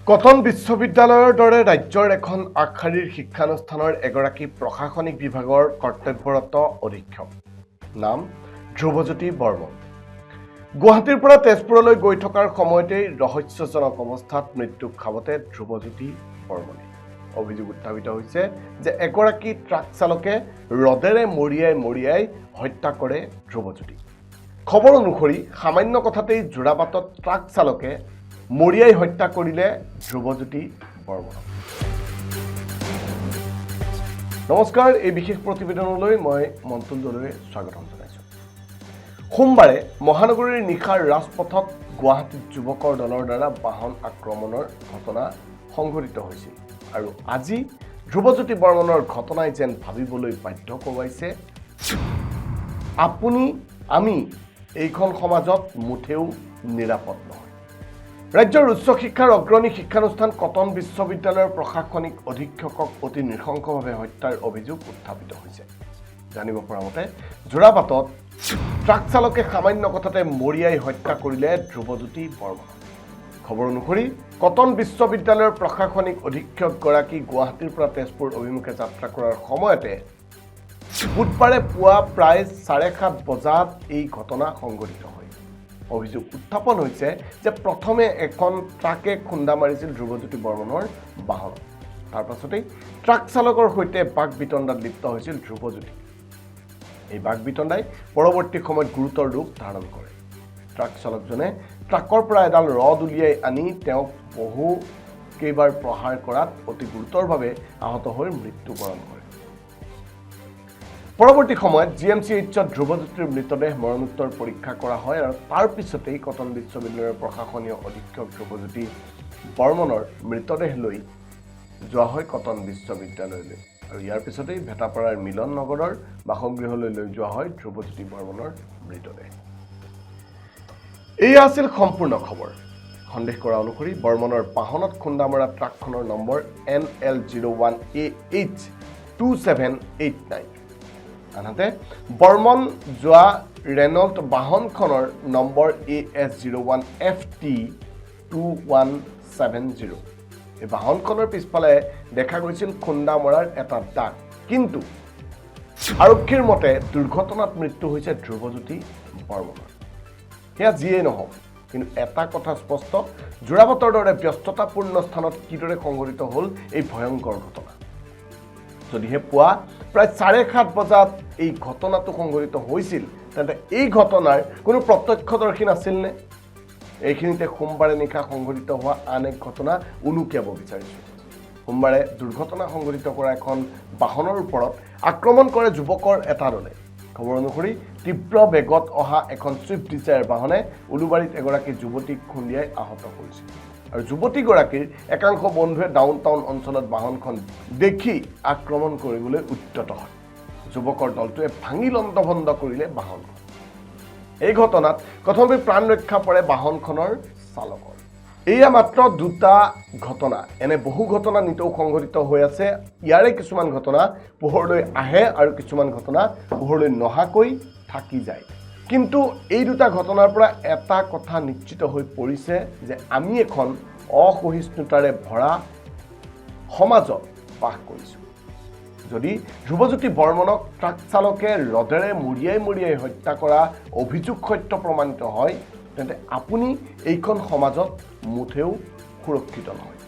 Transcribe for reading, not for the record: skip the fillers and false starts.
cotton বিশ্ববিদ্যালয়ৰ দৰে ৰাজ্যৰ এখন আগশাৰীৰ শিক্ষানুষ্ঠানৰ এগৰাকী প্ৰশাসনিক বিভাগৰ কৰ্তব্যৰত অধীক্ষক নাম ধ্ৰুৱজ্যোতি বৰ্মন গুৱাহাটীৰ পৰা তেজপুৰলৈ গৈ থকাৰ সময়তেই ৰহস্যজনক অৱস্থাত মৃত্যুক খাবতে ধ্ৰুৱজ্যোতি বৰ্মনে অভিযোগ উত্থাপিত হৈছে যে এগৰাকী ট্ৰাক চালকে ৰদেৰে মৰিয়াই হত্যা কৰে ধ্ৰুৱজ্যোতি খবৰ অনুসৰি সামান্য কথাতেই যোৰাবাটত ট্ৰাক চালকে মৰিয়াই হত্যা কৰিলে ধ্ৰুৱজ্যোতি বৰ্মন নমস্কাৰ এই বিশেষ প্ৰতিবেদনলৈ মই মন্তুল দলৈয়ে স্বাগতম জনাইছো সোমবাৰে মহানগৰীৰ নিশাৰ ৰাজপথত গুৱাহাটীত যুৱকৰ দলৰ দ্বাৰা বাহন আক্ৰমণৰ ঘটনা সংঘটিত হৈছিল আৰু আজি ধ্ৰুৱজ্যোতি বৰ্মনৰ ঘটনাই যেন ভাবিবলৈ বাধ্য কৰোৱাইছে আমি এইখন সমাজত মুঠেও নিৰাপদ নহয় ৰাজ্যৰ উচ্চ শিক্ষাৰ অগ্ৰণী শিক্ষানুষ্ঠান কটন বিশ্ববিদ্যালয়ৰ প্ৰশাসনিক অধীক্ষকক অতি নৃশংসভাৱে হত্যাৰ অভিযোগ উত্থাপিত হৈছে জানিব পৰা মতে যোৰাবাটত ট্ৰাক চালকে সামান্য কথাতে মৰিয়াই হত্যা কৰিলে ধ্ৰুৱজ্যোতি বৰ্মন খবৰ অনুসৰি কটন বিশ্ববিদ্যালয়ৰ প্ৰশাসনিক অধীক্ষকগৰাকী গুৱাহাটীৰ পৰা তেজপুৰ অভিমুখে যাত্ৰা কৰাৰ সময়তে বুধবাৰে পুৱা প্ৰায় 7:30 বজাত এই ঘটনা সংঘটিত হয় অভিযোগ উত্থাপন হৈছে যে প্ৰথমে এখন ট্ৰাকে খুন্দা মাৰিছিল ধ্ৰুৱজ্যোতি বৰ্মনৰ বাহন তাৰ পাছতেই ট্ৰাক চালকৰ সৈতে বাক বিতণ্ডাত লিপ্ত হৈছিল ধ্ৰুৱজ্যোতি এই বাক বিতণ্ডাই পৰৱৰ্তী সময়ত গুৰুতৰ ৰূপ ধাৰণ কৰে ট্ৰাক চালকজনে ট্ৰাকৰ পৰা এডাল ৰড উলিয়াই আনি তেওঁক কেইবাৰ প্ৰহাৰ কৰাত অতি গুৰুতৰভাৱে আহত হৈ মৃত্যুবৰণ কৰে পৰৱৰ্তী সময়ত GMCHত ধ্ৰুৱজ্যোতিৰ মৃতদেহ মৰণোত্তৰ পৰীক্ষা কৰা হয় আৰু তাৰ পিছতেই কটন বিশ্ববিদ্যালয়ৰ প্ৰশাসনীয় অধীক্ষক ধ্ৰুৱজ্যোতি বৰ্মনৰ মৃতদেহ লৈ যোৱা হয় কটন বিশ্ববিদ্যালয়লৈ আৰু ইয়াৰ পিছতেই ভেটাপাৰাৰ মিলন নগৰৰ বাসগৃহলৈ লৈ যোৱা হয় ধ্ৰুৱজ্যোতি বৰ্মনৰ মৃতদেহ এয়া আছিল সম্পূৰ্ণ খবৰ সন্দেহ কৰা অনুসৰি বৰ্মনৰ বাহনত খুন্দা মৰা ট্ৰাকখনৰ নম্বৰ NL01AH2789 আনহাতে বৰ্মন যোৱা ৰেনল্ট বাহনখনৰ নম্বৰ AS01FT2170 এই বাহনখনৰ পিছফালে দেখা গৈছিল খুন্দা মৰাৰ এটা দাগ কিন্তু আৰক্ষীৰ মতে দুৰ্ঘটনাত মৃত্যু হৈছে ধ্ৰুৱজ্যোতি বৰ্মনৰ সেয়া যিয়েই নহওক কিন্তু এটা কথা স্পষ্ট যোৰাবাটৰ দৰে ব্যস্ততাপূৰ্ণ স্থানত কিদৰে সংঘটিত হ'ল এই ভয়ংকৰ ঘটনা যদিহে পুৱা প্ৰায় 7:30 বজাত এই ঘটনাটো সংঘটিত হৈছিল তেন্তে এই ঘটনাৰ কোনো প্ৰত্যক্ষদৰ্শী নাছিল নে এইখিনিতে সোমবাৰে নিশা সংঘটিত হোৱা আন এক ঘটনা উনুকিয়াব বিচাৰিছোঁ সোমবাৰে দুৰ্ঘটনা সংঘটিত কৰা এখন বাহনৰ ওপৰত আক্ৰমণ কৰে যুৱকৰ এটা দলে খবৰ অনুসৰি তীব্ৰ বেগত অহা এখন ছুইফ্ট ডিজায়াৰ বাহনে উলুবাৰীত এগৰাকী যুৱতীক খুন্দিয়াই আহত কৰিছিল আৰু যুৱতীগৰাকীৰ একাংশ বন্ধুৱে ডাউনটাউন অঞ্চলত বাহনখন দেখি আক্ৰমণ কৰিবলৈ উদ্যত হয় যুৱকৰ দলটোৱে ভাঙি লণ্ডভণ্ড কৰিলে বাহনখন এই ঘটনাত প্ৰথমে প্ৰাণ ৰক্ষা পৰে বাহনখনৰ চালকৰ এয়া মাত্ৰ দুটা ঘটনা এনে বহু ঘটনা নিতৌ সংঘটিত হৈ আছে ইয়াৰে কিছুমান ঘটনা পোহৰলৈ আহে আৰু কিছুমান ঘটনা পোহৰলৈ নহাকৈ থাকি যায় কিন্তু এই দুটা ঘটনাৰ পৰা এটা কথা নিশ্চিত হৈ পৰিছে যে আমি এখন অসহিষ্ণুতাৰে ভৰা সমাজত বাস কৰিছোঁ যদি ধ্ৰুৱজ্যোতি বৰ্মনক ট্ৰাক চালকে ৰদেৰে মৰিয়াই হত্যা কৰা অভিযোগ সত্য প্ৰমাণিত হয় তেন্তে আপুনি এইখন সমাজত মুঠেও সুৰক্ষিত নহয়